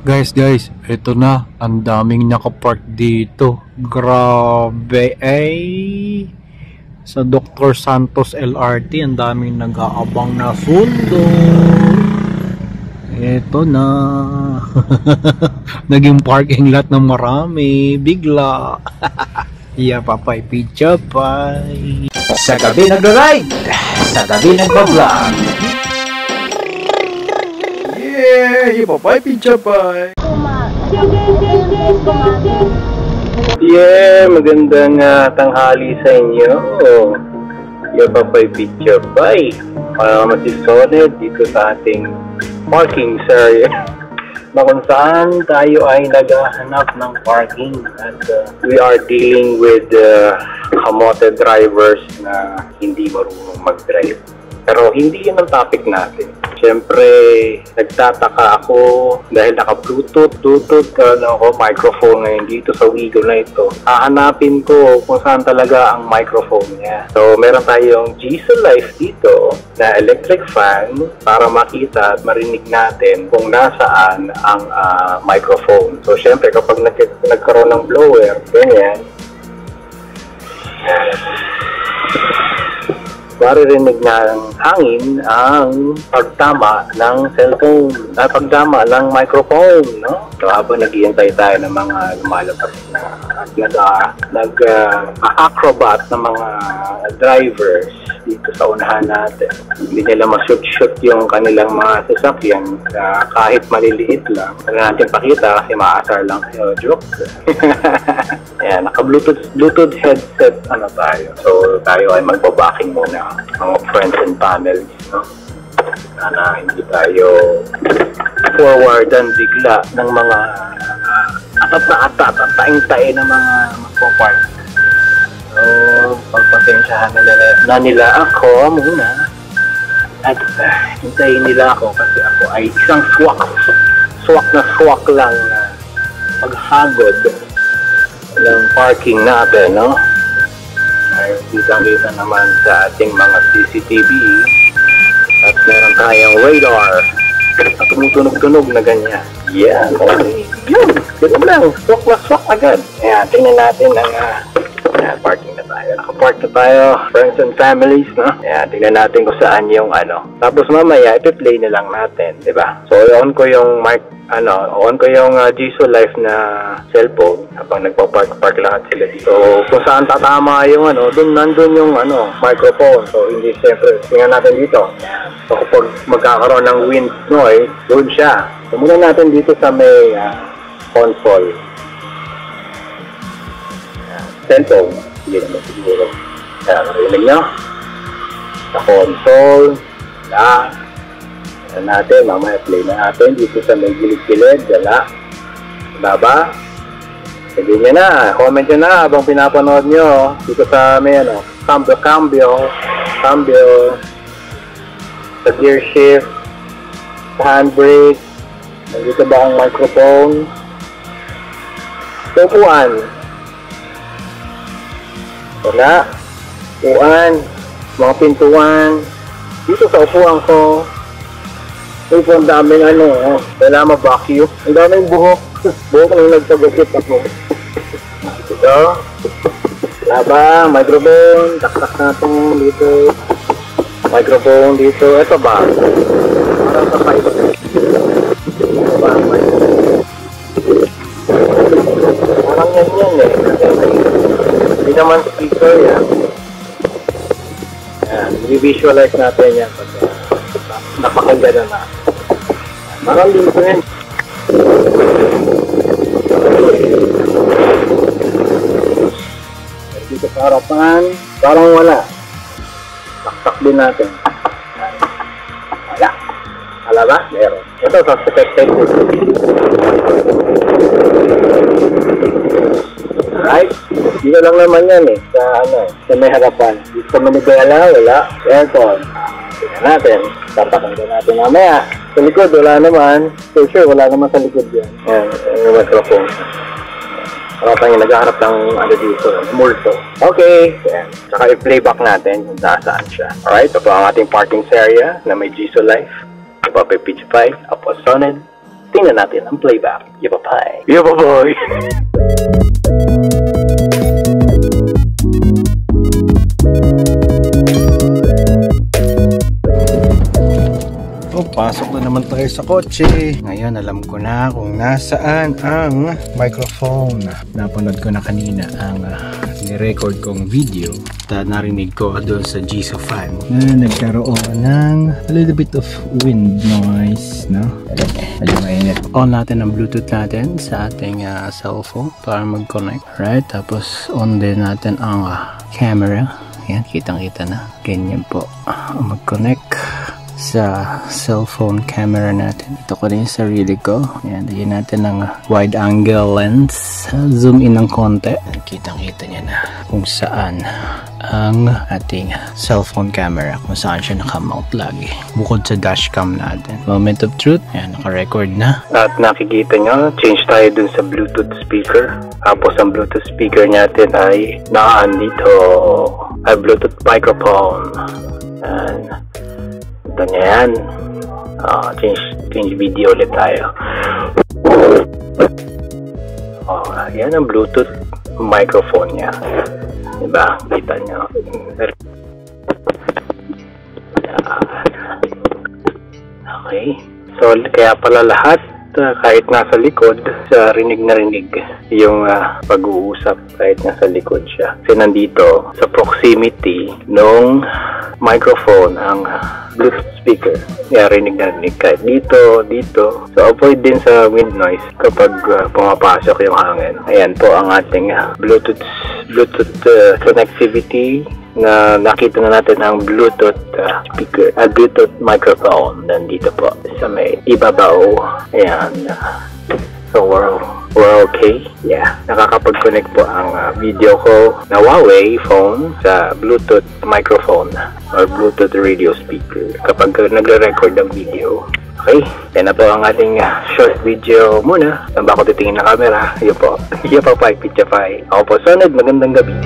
Guys, ito na. Ang daming nakapark dito. Grabe, sa Dr. Santos LRT, ang daming nag-aabang na sundo. Ito na. Naging parking lot ng marami. Bigla. Yeah, papay, pizza pie. Sa gabi nag-ride, sa gabi nag-vlog. Yeah, papay, pizza pie. Yeah, magandang tanghali sa inyo. Yeah, papay, pizza pie. Para masisoned dito sa ating parking area. Na kung saan tayo ay naghahanap ng parking at we are dealing with kamote drivers na hindi marunong mag-drive. Pero hindi yun ang topic natin. Siyempre, nagtataka ako dahil naka-Bluetooth, microphone ngayon dito sa Wigo na ito. Hahanapin ko kung saan talaga ang microphone niya. So, meron tayong Jisu Life dito na electric fan para makita at marinig natin kung nasaan ang microphone. So, siyempre, kapag nagkaroon ng blower, ganyan, maririnig ng hangin ang pagtama ng cellphone, pagtama ng microphone, no? So habang naghihintay tayo ng mga lumalabas na nag-acrobat ng mga drivers dito sa unahan natin, hindi nila ma-shoot yung kanilang mga sasakyan kahit maliliit lang. Hindi natin pakita kasi maasar lang joke. Ayan, naka-Bluetooth headset tayo. So tayo ay magbabaking muna mga friends and families, no? Sana hindi tayo forwardan bigla ng mga atat at taing-tae ng mga magpo-park. So, pagpasensyahan nila ako muna at hintayin nila ako kasi ako ay isang swak lang na paghagod ng parking natin, no? Ay kitang-kita naman sa ating mga CCTV at meron tayong radar at tumutunog-tunog na ganyan. Yeah, okay. Yun, ganun lang. Swak agad. Ayan, tingnan natin ang parking na tayo. Nakapark na tayo, friends and families, no? Ayan, tingnan natin kung saan yung Tapos mamaya, ipi-play na lang natin, di ba? So, on ko yung Jisu Life na cellphone habang nagpa-park lahat sila dito. So, kung saan tatama yung nandun yung microphone. So, hindi siyempre, tingnan natin dito. So, kapag magkakaroon ng wind noise, doon siya. So, muna natin dito sa may console. Cellphone. Hindi naman siguro. Kaya, narinig nyo? Sa console. Natin, mamaya play na natin dito sa may gilid-gilid, dala. Baba. Sige nyo na, comment nyo na habang pinapanood nyo dito sa may cambio, sa gear shift, sa handbrake, nandito ba ang microphone, sa upuan, wala, upuan, mga pintuan, dito sa upuan ko. Ito ang daming kailangan ma-vacuum. Ang daming buhok. Buhok nang nagsagupit ako. Ito. Laba, microphone. Taktak natin dito. Microphone dito. Ito ba? Parang sa pipe. Ito ba ang microphone? Parang yan eh. Hindi naman speaker yan. Yan. I-visualize natin yan. Napakaganda na. Parang dito yan. Dito sa harapan, parang wala. Taktak din natin. Wala. Wala ba? Meron. Ito, suspected. Right? Dito lang naman yan eh. Sa may harapan. Dito sa Manibela, wala. Aircon. Tingnan natin. Tapakanggan natin mamaya. Sa likod, wala naman. So sure, wala naman sa likod yan. Ayan, yung microphone. Parang yung naghahanap ng dito, multo. Okay. Ayan. Saka i-playback natin kung nasaan siya. Alright, ito po ang ating parking area na may Jisu Life. Papay Pizza Pie, Apos Soned. tingnan natin ang playback. Yapapay. Yapapay. Pasok na naman tayo sa kotse. Ngayon alam ko na kung nasaan ang microphone. Napanood ko na kanina ang ni-record kong video. Narinig ko doon sa Jisoo fan na nagkaroon ng a little bit of wind noise, no? Medyo mainit. On natin ang Bluetooth natin sa ating cellphone para mag-connect. Right? Tapos on din natin ang camera. Yan, kitang-kita na. Ganyan po. Mag-connect sa cellphone camera natin. Ito ko rin yung sarili ko. Ayan, lagyan natin ng wide angle lens. Zoom in ng konti. Kitang-kita niya na kung saan ang ating cellphone camera, kung saan siya nakamount lagi. Bukod sa dashcam natin. Moment of truth. Ayan, naka-record na. At nakikita nyo, change tayo dun sa Bluetooth speaker. Tapos ang Bluetooth speaker natin ay naandito. Ay Bluetooth microphone. And ito niya yan. Change video ulit tayo. Yan ang Bluetooth microphone niya. Diba? Kita nyo. Okay. So, kaya pala lahat, kahit nasa likod, rinig na rinig yung pag-uusap kahit nasa likod siya. Kasi nandito sa proximity nung microphone ang Bluetooth speaker. Kaya rinig na rinig kahit dito. So avoid din sa wind noise kapag pumapasok yung hangin. Ayan po ang ating Bluetooth connectivity na nakita na natin ang Bluetooth speaker at Bluetooth microphone nandito po sa may ibabaw. Ayan. So we're okay. Yeah. Nakakapag-connect po ang video ko na Huawei phone sa Bluetooth microphone or Bluetooth radio speaker kapag nagre-record ng video. Okay. Yan na po ang ating short video muna. Saan ba ako titingin na camera? Yun po. Yapapay, Pichapay. Ako po, Soned. Magandang gabi.